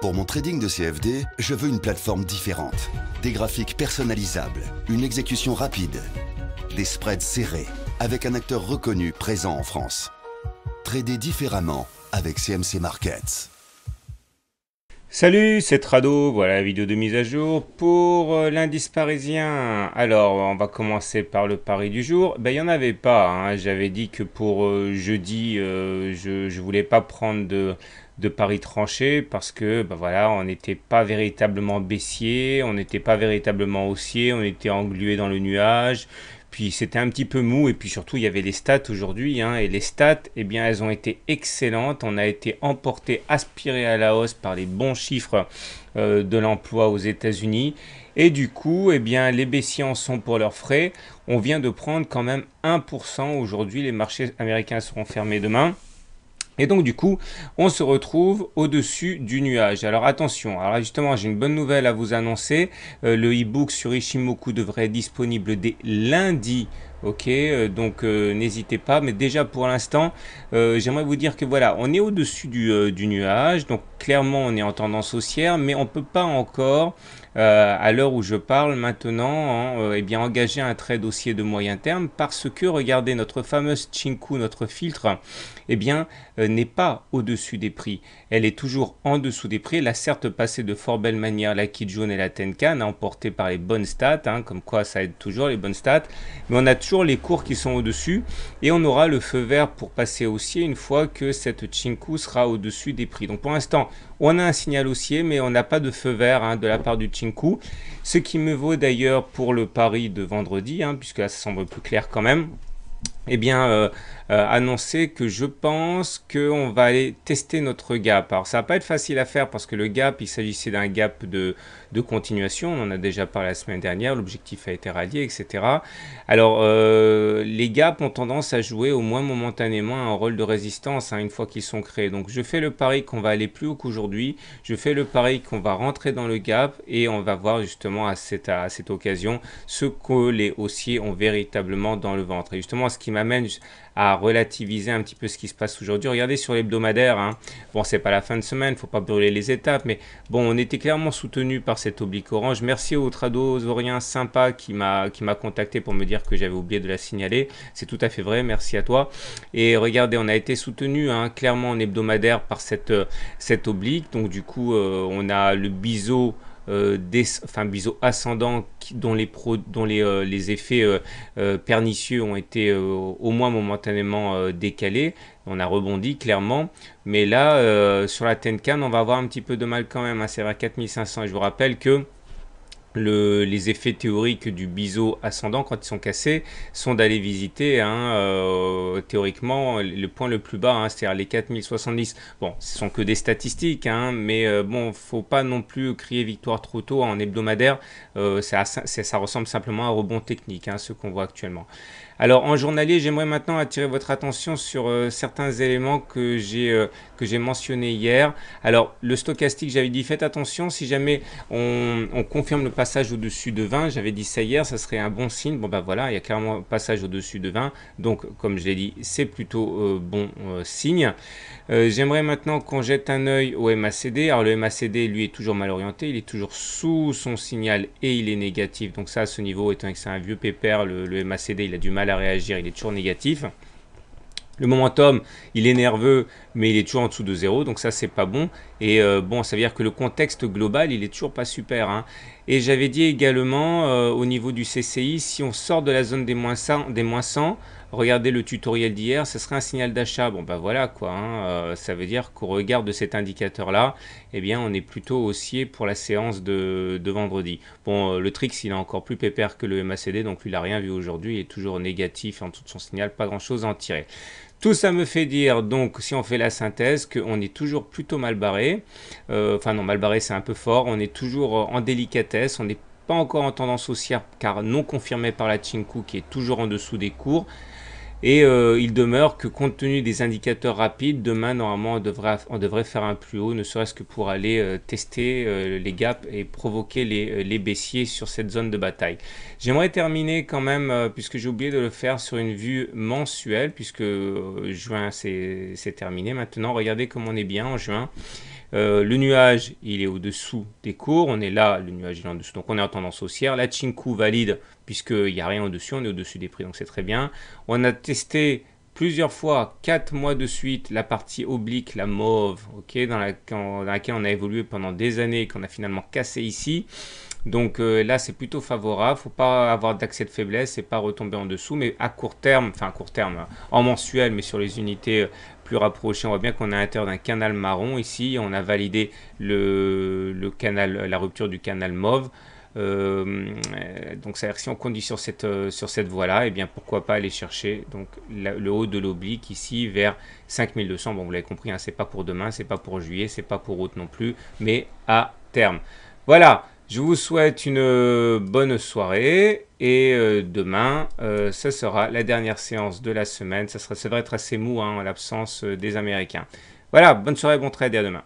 Pour mon trading de CFD, je veux une plateforme différente. Des graphiques personnalisables, une exécution rapide, des spreads serrés, avec un acteur reconnu présent en France. Trader différemment avec CMC Markets. Salut, c'est Trado, voilà la vidéo de mise à jour pour l'indice parisien. Alors, on va commencer par le pari du jour. Ben, il n'y en avait pas, hein. J'avais dit que pour jeudi, je voulais pas prendre de paris tranché parce que ben voilà, on n'était pas véritablement baissier, on n'était pas véritablement haussier, on était englué dans le nuage. Puis c'était un petit peu mou et puis surtout il y avait les stats aujourd'hui, hein, et les stats, eh bien, elles ont été excellentes. On a été emporté, aspiré à la hausse par les bons chiffres de l'emploi aux États-Unis. Et du coup, eh bien, les baissiers en sont pour leurs frais. On vient de prendre quand même 1% aujourd'hui. Les marchés américains seront fermés demain. Et donc du coup, on se retrouve au-dessus du nuage. Alors attention, alors justement, j'ai une bonne nouvelle à vous annoncer. Le e-book sur Ishimoku devrait être disponible dès lundi. Ok, donc n'hésitez pas. Mais déjà pour l'instant, j'aimerais vous dire que voilà, on est au-dessus du nuage. Donc clairement, on est en tendance haussière, mais on ne peut pas encore, à l'heure où je parle maintenant, hein, eh bien, engager un trade haussier de moyen terme parce que regardez, notre fameuse Chinku, notre filtre, eh bien, n'est pas au-dessus des prix. Elle est toujours en dessous des prix. Elle a certes passé de fort belle manière la Kijun et la Tenkan, emportée par les bonnes stats, hein, comme quoi ça aide toujours les bonnes stats, mais on a toujours les cours qui sont au-dessus et on aura le feu vert pour passer haussier une fois que cette Chinku sera au-dessus des prix. Donc pour l'instant, on a un signal haussier, mais on n'a pas de feu vert, hein, de la part du Chinku, ce qui me vaut d'ailleurs pour le pari de vendredi, hein, puisque là ça semble plus clair quand même. Eh bien, annoncer que je pense qu'on va aller tester notre gap. Alors, ça va pas être facile à faire parce que le gap, il s'agissait d'un gap de continuation. On en a déjà parlé la semaine dernière. L'objectif a été rallié, etc. Alors, les gaps ont tendance à jouer au moins momentanément un rôle de résistance, hein, une fois qu'ils sont créés. Donc, je fais le pari qu'on va aller plus haut qu'aujourd'hui. Je fais le pari qu'on va rentrer dans le gap et on va voir justement à cette occasion ce que les haussiers ont véritablement dans le ventre. Et justement, ce qui m'amène à relativiser un petit peu ce qui se passe aujourd'hui. Regardez sur l'hebdomadaire, hein. Bon, c'est pas la fin de semaine, faut pas brûler les étapes, mais bon, on était clairement soutenu par cette oblique orange. Merci au Tradosaurien sympa qui m'a contacté pour me dire que j'avais oublié de la signaler. C'est tout à fait vrai, merci à toi. Et regardez, on a été soutenu, hein, clairement en hebdomadaire par cette oblique. Donc du coup, on a le biseau biseau ascendant dont les effets pernicieux ont été au moins momentanément décalés. On a rebondi clairement, mais là sur la Tenkan on va avoir un petit peu de mal quand même, hein. C'est vers 4500 et je vous rappelle que les effets théoriques du biseau ascendant quand ils sont cassés sont d'aller visiter, hein, théoriquement le point le plus bas, hein, c'est-à-dire les 4070. Bon, ce sont que des statistiques, hein, mais bon, faut pas non plus crier victoire trop tôt en hebdomadaire. Ça ressemble simplement à un rebond technique, hein, ce qu'on voit actuellement. Alors en journalier, j'aimerais maintenant attirer votre attention sur certains éléments que j'ai mentionnés hier. Alors le stochastique, j'avais dit faites attention, si jamais on confirme le passage au-dessus de 20, j'avais dit ça hier, ça serait un bon signe. Bon ben voilà, il y a clairement un passage au-dessus de 20, donc comme je l'ai dit, c'est plutôt bon signe. J'aimerais maintenant qu'on jette un œil au MACD. Alors le MACD, lui, est toujours mal orienté, il est toujours sous son signal et il est négatif. Donc ça, à ce niveau, étant que c'est un vieux pépère, le MACD, il a du mal à réagir, il est toujours négatif. Le momentum, il est nerveux, mais il est toujours en dessous de 0, donc ça, c'est pas bon. Et bon, ça veut dire que le contexte global, il est toujours pas super, hein. Et j'avais dit également, au niveau du CCI, si on sort de la zone des moins 100, regardez le tutoriel d'hier, ce serait un signal d'achat. Bon, ben voilà quoi, hein, ça veut dire qu'au regard de cet indicateur-là, eh bien, on est plutôt haussier pour la séance de vendredi. Bon, le Trix, il est encore plus pépère que le MACD, donc lui, il n'a rien vu aujourd'hui, il est toujours négatif en dessous de son signal, pas grand-chose à en tirer. Tout ça me fait dire, donc, si on fait la synthèse, qu'on est toujours plutôt mal barré. Enfin non, mal barré, c'est un peu fort. On est toujours en délicatesse. On n'est pas encore en tendance haussière, car non confirmé par la Chinku, qui est toujours en dessous des cours. Et il demeure que compte tenu des indicateurs rapides, demain normalement on devrait faire un plus haut, ne serait-ce que pour aller tester les gaps et provoquer les baissiers sur cette zone de bataille. J'aimerais terminer quand même, puisque j'ai oublié de le faire, sur une vue mensuelle, puisque juin c'est terminé maintenant. Regardez comme on est bien en juin. Le nuage, il est au-dessous des cours. On est là, le nuage il est en dessous. Donc on est en tendance haussière. La Chinku valide puisqu'il n'y a rien au-dessus. On est au-dessus des prix, donc c'est très bien. On a testé plusieurs fois, 4 mois de suite, la partie oblique, la mauve, okay, dans laquelle on a évolué pendant des années et qu'on a finalement cassé ici. Donc là, c'est plutôt favorable. Faut pas avoir d'accès de faiblesse et pas retomber en dessous. Mais à court terme, enfin à court terme, en mensuel, mais sur les unités plus rapprochées, on voit bien qu'on est à l'intérieur d'un canal marron ici. On a validé le canal, la rupture du canal mauve. Donc, c'est-à-dire que si on conduit sur cette voie-là, et bien pourquoi pas aller chercher donc le haut de l'oblique ici vers 5200. Bon, vous l'avez compris, hein, c'est pas pour demain, c'est pas pour juillet, c'est pas pour août non plus, mais à terme. Voilà. Je vous souhaite une bonne soirée et demain, ce sera la dernière séance de la semaine. Ça devrait être assez mou hein, en l'absence des Américains. Voilà, bonne soirée, bon trade et à demain.